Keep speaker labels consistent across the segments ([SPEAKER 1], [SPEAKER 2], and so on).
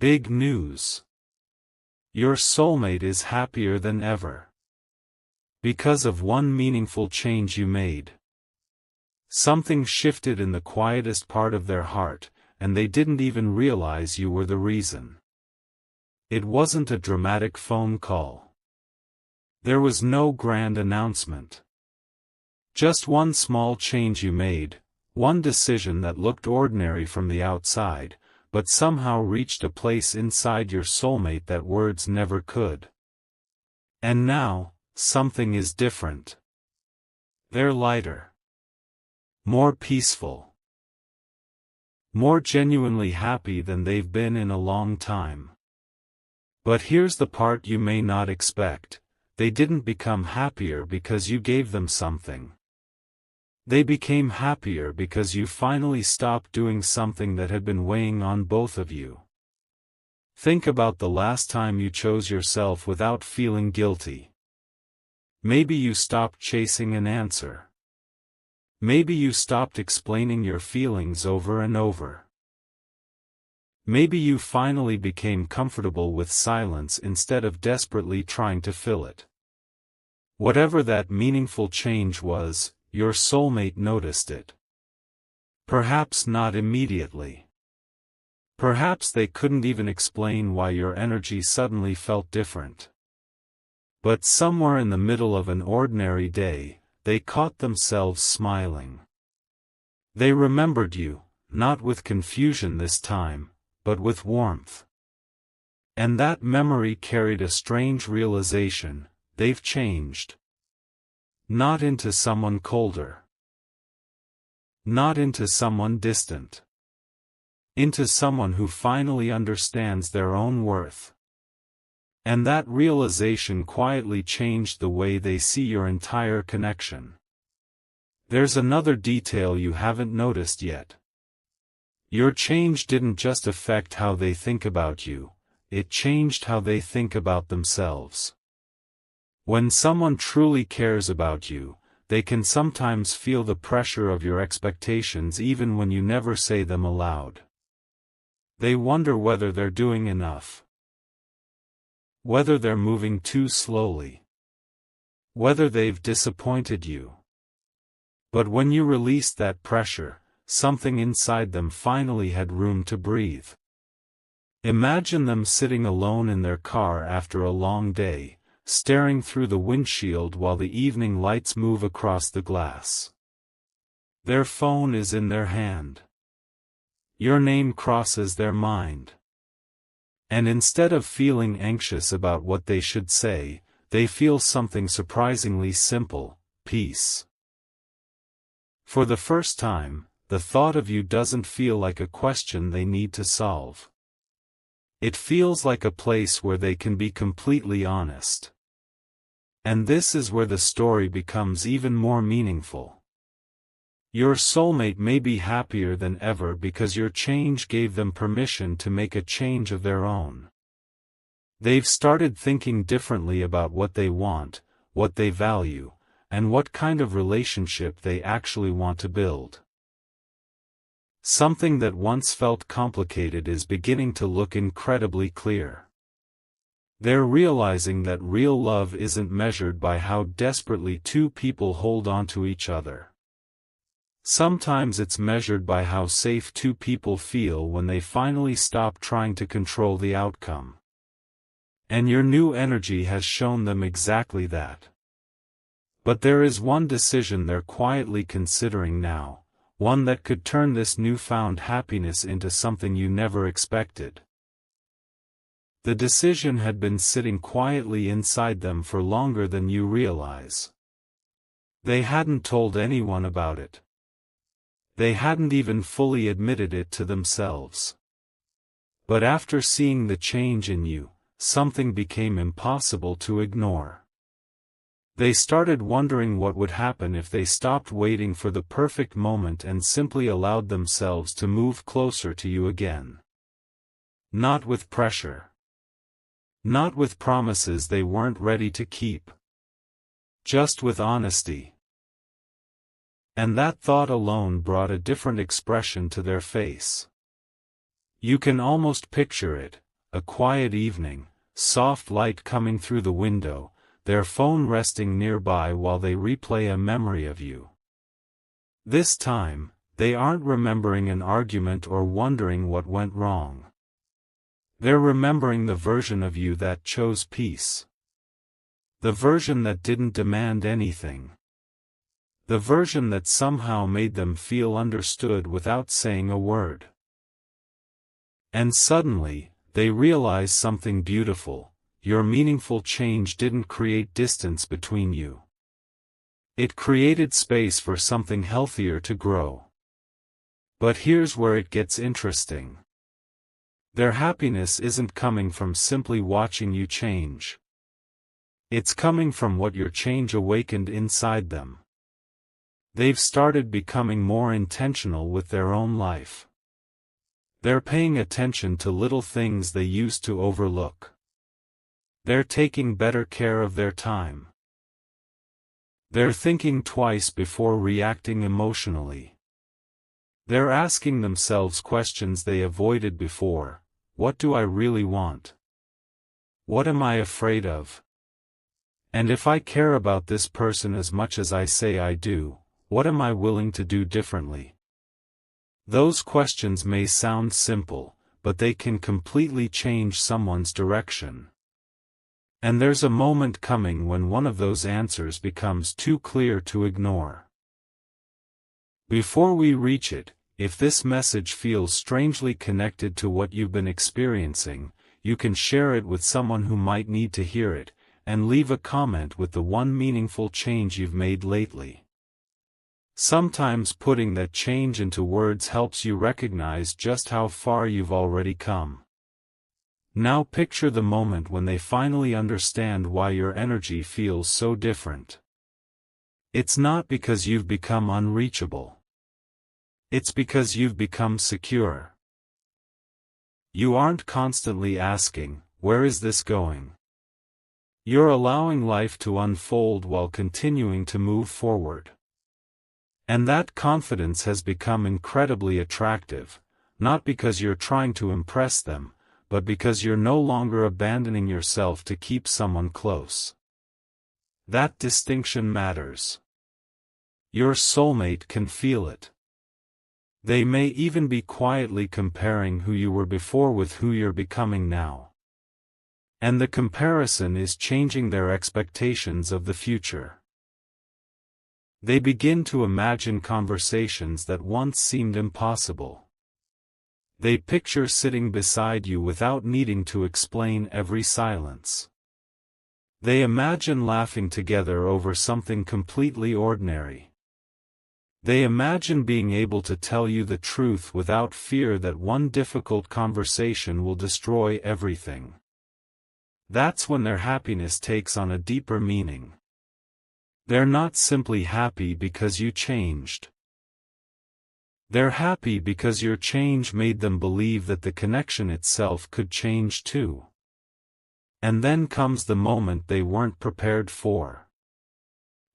[SPEAKER 1] Big news! Your soulmate is happier than ever. Because of one meaningful change you made. Something shifted in the quietest part of their heart, and they didn't even realize you were the reason. It wasn't a dramatic phone call. There was no grand announcement. Just one small change you made, one decision that looked ordinary from the outside, but somehow reached a place inside your soulmate that words never could. And now, something is different. They're lighter. More peaceful. More genuinely happy than they've been in a long time. But here's the part you may not expect: they didn't become happier because you gave them something. They became happier because you finally stopped doing something that had been weighing on both of you. Think about the last time you chose yourself without feeling guilty. Maybe you stopped chasing an answer. Maybe you stopped explaining your feelings over and over. Maybe you finally became comfortable with silence instead of desperately trying to fill it. Whatever that meaningful change was, your soulmate noticed it. Perhaps not immediately. Perhaps they couldn't even explain why your energy suddenly felt different. But somewhere in the middle of an ordinary day, they caught themselves smiling. They remembered you, not with confusion this time, but with warmth. And that memory carried a strange realization: they've changed. Not into someone colder. Not into someone distant. Into someone who finally understands their own worth. And that realization quietly changed the way they see your entire connection. There's another detail you haven't noticed yet. Your change didn't just affect how they think about you, it changed how they think about themselves. When someone truly cares about you, they can sometimes feel the pressure of your expectations even when you never say them aloud. They wonder whether they're doing enough. Whether they're moving too slowly. Whether they've disappointed you. But when you released that pressure, something inside them finally had room to breathe. Imagine them sitting alone in their car after a long day, staring through the windshield while the evening lights move across the glass. Their phone is in their hand. Your name crosses their mind. And instead of feeling anxious about what they should say, they feel something surprisingly simple: peace. For the first time, the thought of you doesn't feel like a question they need to solve. It feels like a place where they can be completely honest. And this is where the story becomes even more meaningful. Your soulmate may be happier than ever because your change gave them permission to make a change of their own. They've started thinking differently about what they want, what they value, and what kind of relationship they actually want to build. Something that once felt complicated is beginning to look incredibly clear. They're realizing that real love isn't measured by how desperately two people hold on to each other. Sometimes it's measured by how safe two people feel when they finally stop trying to control the outcome. And your new energy has shown them exactly that. But there is one decision they're quietly considering now. One that could turn this newfound happiness into something you never expected. The decision had been sitting quietly inside them for longer than you realize. They hadn't told anyone about it. They hadn't even fully admitted it to themselves. But after seeing the change in you, something became impossible to ignore. They started wondering what would happen if they stopped waiting for the perfect moment and simply allowed themselves to move closer to you again. Not with pressure. Not with promises they weren't ready to keep. Just with honesty. And that thought alone brought a different expression to their face. You can almost picture it, a quiet evening, soft light coming through the window, their phone resting nearby while they replay a memory of you. This time, they aren't remembering an argument or wondering what went wrong. They're remembering the version of you that chose peace. The version that didn't demand anything. The version that somehow made them feel understood without saying a word. And suddenly, they realize something beautiful: your meaningful change didn't create distance between you. It created space for something healthier to grow. But here's where it gets interesting. Their happiness isn't coming from simply watching you change. It's coming from what your change awakened inside them. They've started becoming more intentional with their own life. They're paying attention to little things they used to overlook. They're taking better care of their time. They're thinking twice before reacting emotionally. They're asking themselves questions they avoided before. What do I really want? What am I afraid of? And if I care about this person as much as I say I do, what am I willing to do differently? Those questions may sound simple, but they can completely change someone's direction. And there's a moment coming when one of those answers becomes too clear to ignore. Before we reach it, if this message feels strangely connected to what you've been experiencing, you can share it with someone who might need to hear it, and leave a comment with the one meaningful change you've made lately. Sometimes putting that change into words helps you recognize just how far you've already come. Now picture the moment when they finally understand why your energy feels so different. It's not because you've become unreachable. It's because you've become secure. You aren't constantly asking, "Where is this going?" You're allowing life to unfold while continuing to move forward. And that confidence has become incredibly attractive, not because you're trying to impress them, but because you're no longer abandoning yourself to keep someone close. That distinction matters. Your soulmate can feel it. They may even be quietly comparing who you were before with who you're becoming now. And the comparison is changing their expectations of the future. They begin to imagine conversations that once seemed impossible. They picture sitting beside you without needing to explain every silence. They imagine laughing together over something completely ordinary. They imagine being able to tell you the truth without fear that one difficult conversation will destroy everything. That's when their happiness takes on a deeper meaning. They're not simply happy because you changed. They're happy because your change made them believe that the connection itself could change too. And then comes the moment they weren't prepared for.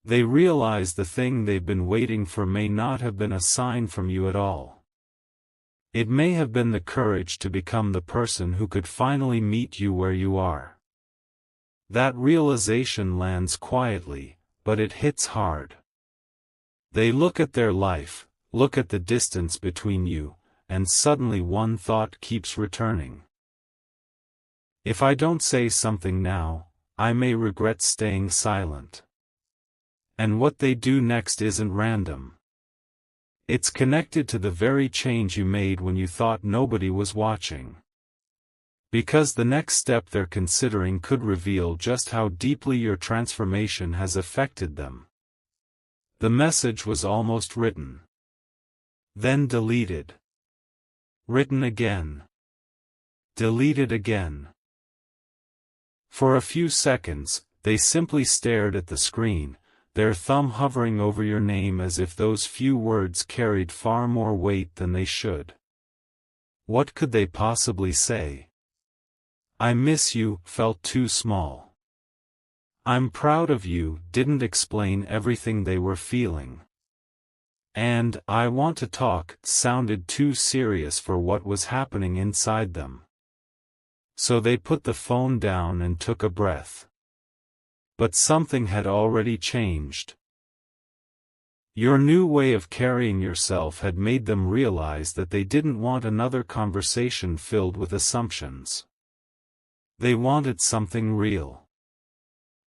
[SPEAKER 1] They realize the thing they've been waiting for may not have been a sign from you at all. It may have been the courage to become the person who could finally meet you where you are. That realization lands quietly, but it hits hard. They look at their life, look at the distance between you, and suddenly one thought keeps returning. If I don't say something now, I may regret staying silent. And what they do next isn't random. It's connected to the very change you made when you thought nobody was watching. Because the next step they're considering could reveal just how deeply your transformation has affected them. The message was almost written. Then deleted. Written again. Deleted again. For a few seconds, they simply stared at the screen, their thumb hovering over your name as if those few words carried far more weight than they should. What could they possibly say? "I miss you" felt too small. "I'm proud of you" didn't explain everything they were feeling. And "I want to talk" sounded too serious for what was happening inside them. So they put the phone down and took a breath. But something had already changed. Your new way of carrying yourself had made them realize that they didn't want another conversation filled with assumptions. They wanted something real.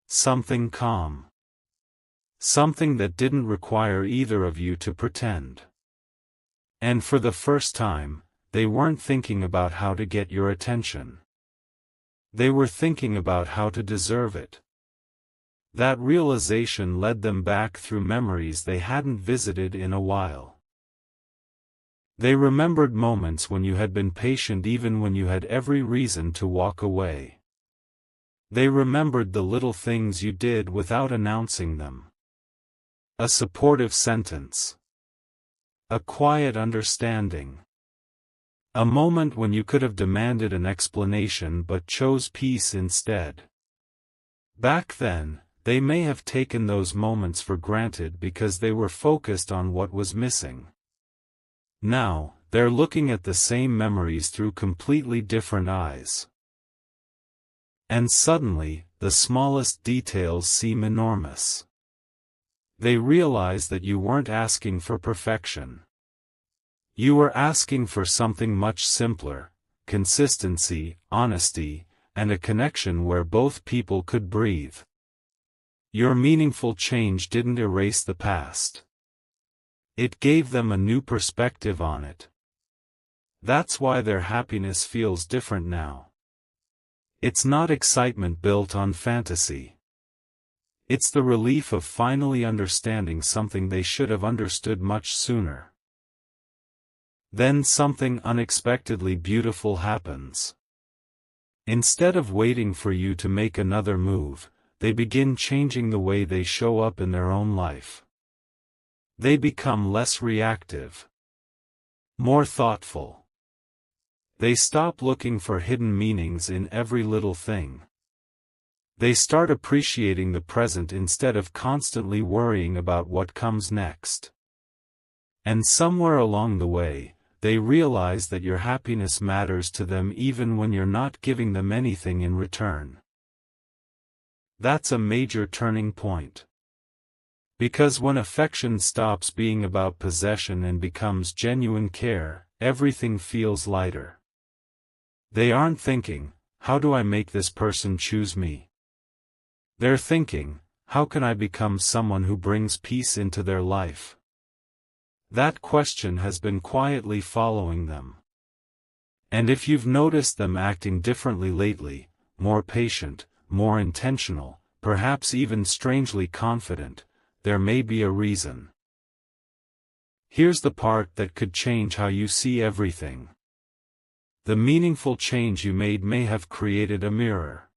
[SPEAKER 1] Something calm. Something that didn't require either of you to pretend. And for the first time, they weren't thinking about how to get your attention. They were thinking about how to deserve it. That realization led them back through memories they hadn't visited in a while. They remembered moments when you had been patient even when you had every reason to walk away. They remembered the little things you did without announcing them. A supportive sentence. A quiet understanding. A moment when you could have demanded an explanation but chose peace instead. Back then, they may have taken those moments for granted because they were focused on what was missing. Now, they're looking at the same memories through completely different eyes. And suddenly, the smallest details seem enormous. They realize that you weren't asking for perfection. You were asking for something much simpler: consistency, honesty, and a connection where both people could breathe. Your meaningful change didn't erase the past. It gave them a new perspective on it. That's why their happiness feels different now. It's not excitement built on fantasy. It's the relief of finally understanding something they should have understood much sooner. Then something unexpectedly beautiful happens. Instead of waiting for you to make another move, they begin changing the way they show up in their own life. They become less reactive. More thoughtful. They stop looking for hidden meanings in every little thing. They start appreciating the present instead of constantly worrying about what comes next. And somewhere along the way, they realize that your happiness matters to them even when you're not giving them anything in return. That's a major turning point. Because when affection stops being about possession and becomes genuine care, everything feels lighter. They aren't thinking, "How do I make this person choose me?" They're thinking, "How can I become someone who brings peace into their life?" That question has been quietly following them. And if you've noticed them acting differently lately, more patient, more intentional, perhaps even strangely confident, there may be a reason. Here's the part that could change how you see everything. The meaningful change you made may have created a mirror.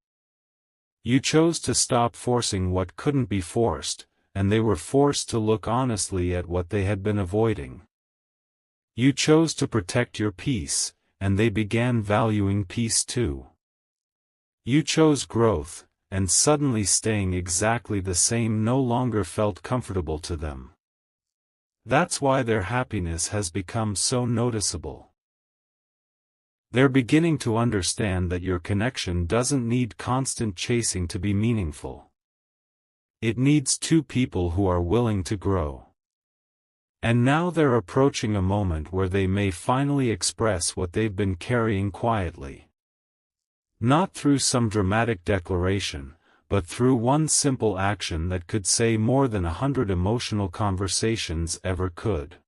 [SPEAKER 1] You chose to stop forcing what couldn't be forced, and they were forced to look honestly at what they had been avoiding. You chose to protect your peace, and they began valuing peace too. You chose growth, and suddenly staying exactly the same no longer felt comfortable to them. That's why their happiness has become so noticeable. They're beginning to understand that your connection doesn't need constant chasing to be meaningful. It needs two people who are willing to grow. And now they're approaching a moment where they may finally express what they've been carrying quietly. Not through some dramatic declaration, but through one simple action that could say more than 100 emotional conversations ever could.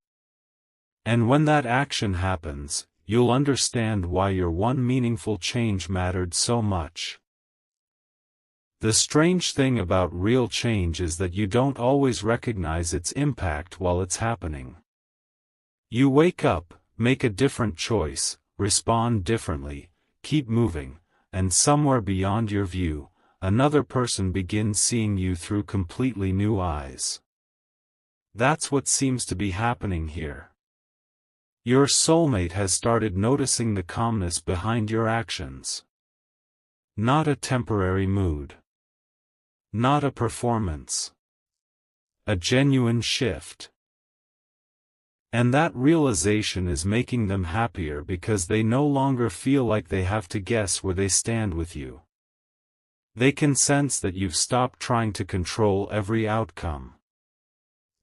[SPEAKER 1] And when that action happens, you'll understand why your one meaningful change mattered so much. The strange thing about real change is that you don't always recognize its impact while it's happening. You wake up, make a different choice, respond differently, keep moving, and somewhere beyond your view, another person begins seeing you through completely new eyes. That's what seems to be happening here. Your soulmate has started noticing the calmness behind your actions. Not a temporary mood. Not a performance. A genuine shift. And that realization is making them happier because they no longer feel like they have to guess where they stand with you. They can sense that you've stopped trying to control every outcome.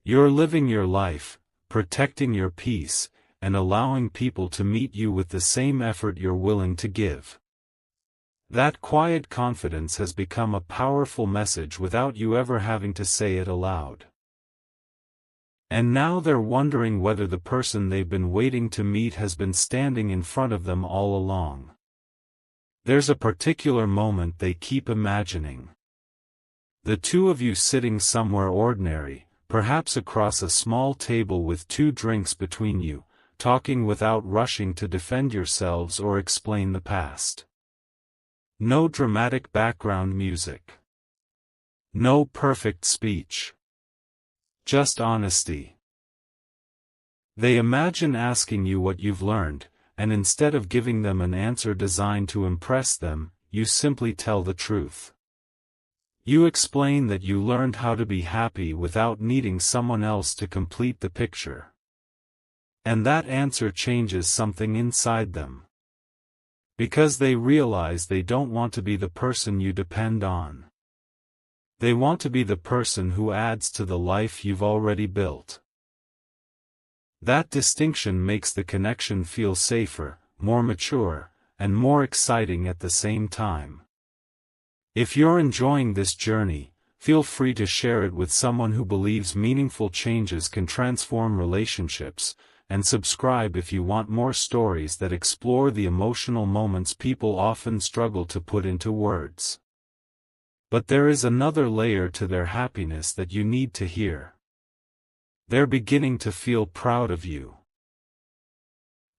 [SPEAKER 1] You're living your life, protecting your peace, and allowing people to meet you with the same effort you're willing to give. That quiet confidence has become a powerful message without you ever having to say it aloud. And now they're wondering whether the person they've been waiting to meet has been standing in front of them all along. There's a particular moment they keep imagining. The two of you sitting somewhere ordinary, perhaps across a small table with 2 drinks between you, talking without rushing to defend yourselves or explain the past. No dramatic background music. No perfect speech. Just honesty. They imagine asking you what you've learned, and instead of giving them an answer designed to impress them, you simply tell the truth. You explain that you learned how to be happy without needing someone else to complete the picture. And that answer changes something inside them. Because they realize they don't want to be the person you depend on. They want to be the person who adds to the life you've already built. That distinction makes the connection feel safer, more mature, and more exciting at the same time. If you're enjoying this journey, feel free to share it with someone who believes meaningful changes can transform relationships, and subscribe if you want more stories that explore the emotional moments people often struggle to put into words. But there is another layer to their happiness that you need to hear. They're beginning to feel proud of you.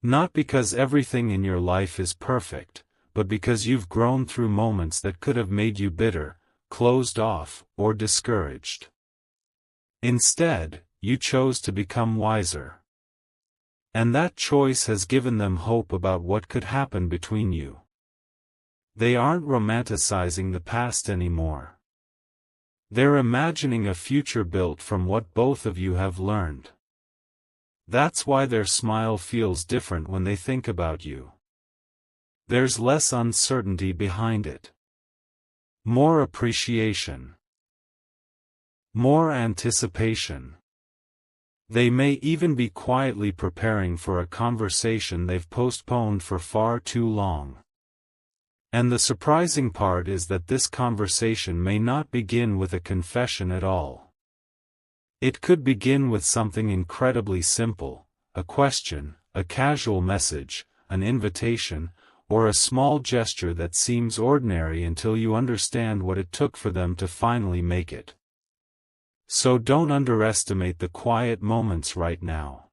[SPEAKER 1] Not because everything in your life is perfect, but because you've grown through moments that could have made you bitter, closed off, or discouraged. Instead, you chose to become wiser. And that choice has given them hope about what could happen between you. They aren't romanticizing the past anymore. They're imagining a future built from what both of you have learned. That's why their smile feels different when they think about you. There's less uncertainty behind it. More appreciation. More anticipation. They may even be quietly preparing for a conversation they've postponed for far too long. And the surprising part is that this conversation may not begin with a confession at all. It could begin with something incredibly simple, a question, a casual message, an invitation, or a small gesture that seems ordinary until you understand what it took for them to finally make it. So don't underestimate the quiet moments right now.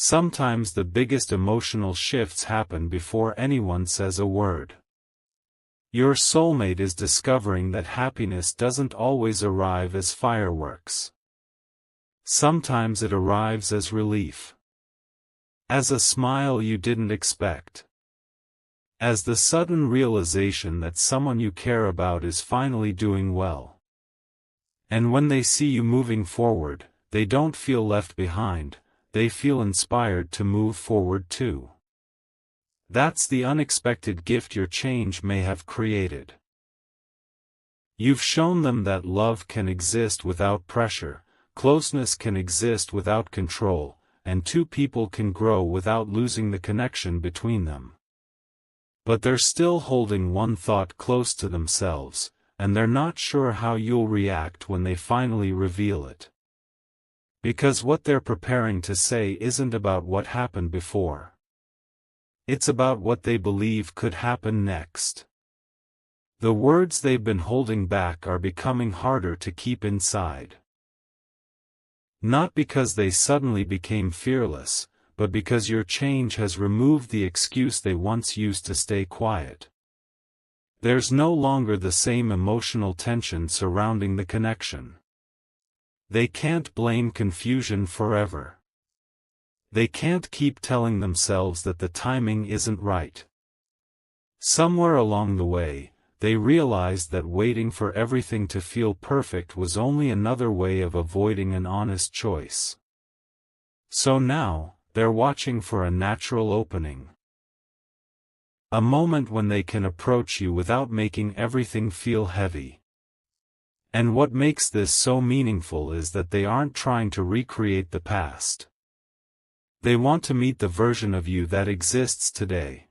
[SPEAKER 1] Sometimes the biggest emotional shifts happen before anyone says a word. Your soulmate is discovering that happiness doesn't always arrive as fireworks. Sometimes it arrives as relief. As a smile you didn't expect. As the sudden realization that someone you care about is finally doing well. And when they see you moving forward, they don't feel left behind, they feel inspired to move forward too. That's the unexpected gift your change may have created. You've shown them that love can exist without pressure, closeness can exist without control, and two people can grow without losing the connection between them. But they're still holding one thought close to themselves, and they're not sure how you'll react when they finally reveal it. Because what they're preparing to say isn't about what happened before. It's about what they believe could happen next. The words they've been holding back are becoming harder to keep inside. Not because they suddenly became fearless, but because your change has removed the excuse they once used to stay quiet. There's no longer the same emotional tension surrounding the connection. They can't blame confusion forever. They can't keep telling themselves that the timing isn't right. Somewhere along the way, they realized that waiting for everything to feel perfect was only another way of avoiding an honest choice. So now, they're watching for a natural opening. A moment when they can approach you without making everything feel heavy. And what makes this so meaningful is that they aren't trying to recreate the past. They want to meet the version of you that exists today.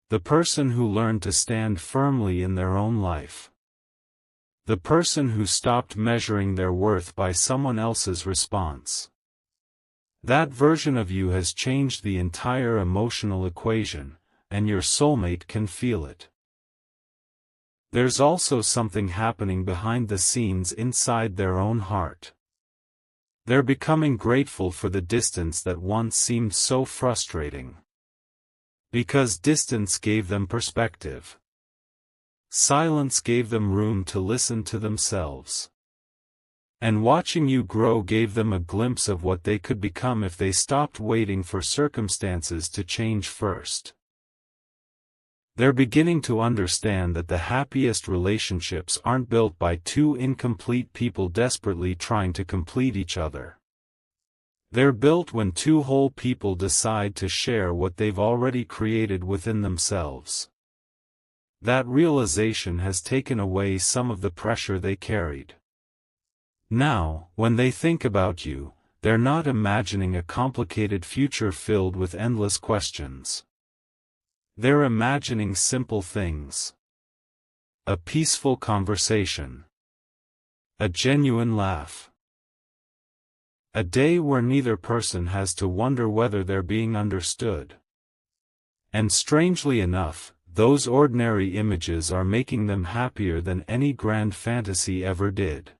[SPEAKER 1] The person who learned to stand firmly in their own life. The person who stopped measuring their worth by someone else's response. That version of you has changed the entire emotional equation, and your soulmate can feel it. There's also something happening behind the scenes inside their own heart. They're becoming grateful for the distance that once seemed so frustrating. Because distance gave them perspective. Silence gave them room to listen to themselves. And watching you grow gave them a glimpse of what they could become if they stopped waiting for circumstances to change first. They're beginning to understand that the happiest relationships aren't built by two incomplete people desperately trying to complete each other. They're built when two whole people decide to share what they've already created within themselves. That realization has taken away some of the pressure they carried. Now, when they think about you, they're not imagining a complicated future filled with endless questions. They're imagining simple things. A peaceful conversation. A genuine laugh. A day where neither person has to wonder whether they're being understood. And strangely enough, those ordinary images are making them happier than any grand fantasy ever did.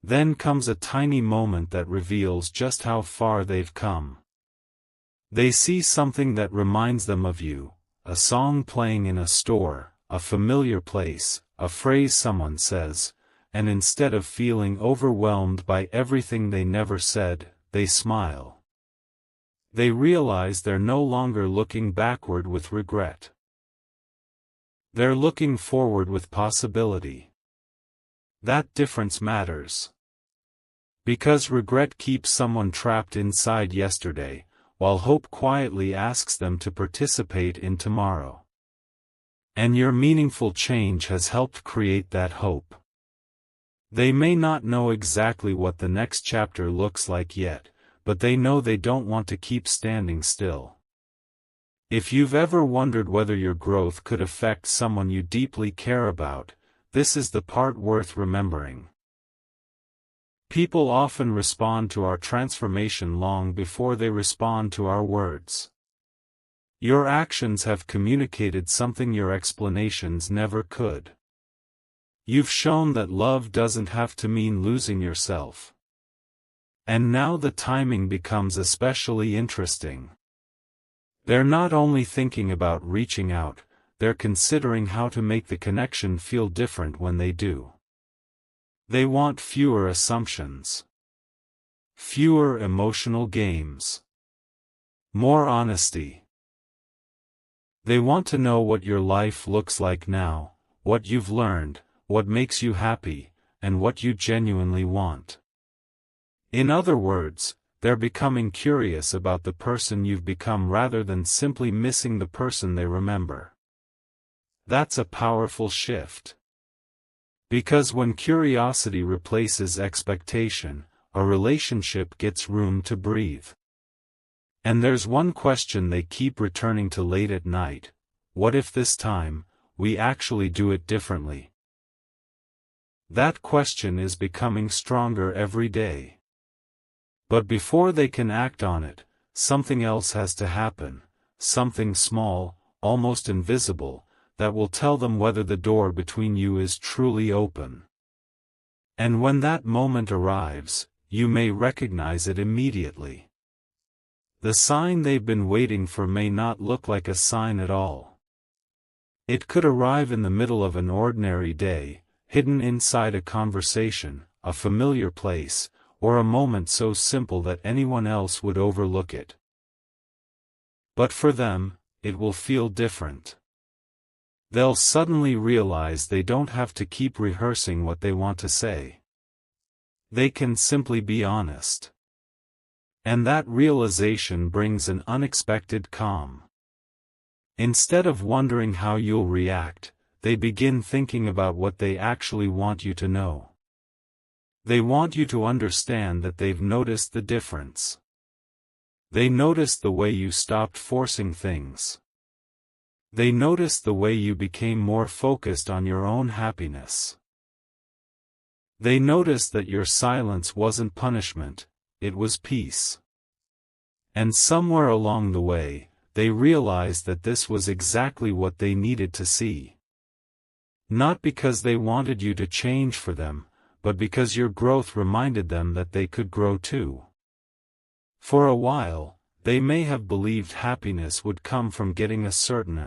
[SPEAKER 1] Then comes a tiny moment that reveals just how far they've come. They see something that reminds them of you, a song playing in a store, a familiar place, a phrase someone says, and instead of feeling overwhelmed by everything they never said, they smile. They realize they're no longer looking backward with regret. They're looking forward with possibility. That difference matters. Because regret keeps someone trapped inside yesterday, while hope quietly asks them to participate in tomorrow. And your meaningful change has helped create that hope. They may not know exactly what the next chapter looks like yet, but they know they don't want to keep standing still. If you've ever wondered whether your growth could affect someone you deeply care about, this is the part worth remembering. People often respond to our transformation long before they respond to our words. Your actions have communicated something your explanations never could. You've shown that love doesn't have to mean losing yourself. And now the timing becomes especially interesting. They're not only thinking about reaching out, they're considering how to make the connection feel different when they do. They want fewer assumptions. Fewer emotional games. More honesty. They want to know what your life looks like now, what you've learned, what makes you happy, and what you genuinely want. In other words, they're becoming curious about the person you've become rather than simply missing the person they remember. That's a powerful shift. Because when curiosity replaces expectation, a relationship gets room to breathe. And there's one question they keep returning to late at night: what if this time, we actually do it differently? That question is becoming stronger every day. But before they can act on it, something else has to happen, something small, almost invisible, that will tell them whether the door between you is truly open. And when that moment arrives, you may recognize it immediately. The sign they've been waiting for may not look like a sign at all. It could arrive in the middle of an ordinary day, hidden inside a conversation, a familiar place, or a moment so simple that anyone else would overlook it. But for them, it will feel different. They'll suddenly realize they don't have to keep rehearsing what they want to say. They can simply be honest. And that realization brings an unexpected calm. Instead of wondering how you'll react, they begin thinking about what they actually want you to know. They want you to understand that they've noticed the difference. They noticed the way you stopped forcing things. They noticed the way you became more focused on your own happiness. They noticed that your silence wasn't punishment, it was peace. And somewhere along the way, they realized that this was exactly what they needed to see. Not because they wanted you to change for them, but because your growth reminded them that they could grow too. For a while, they may have believed happiness would come from getting a certain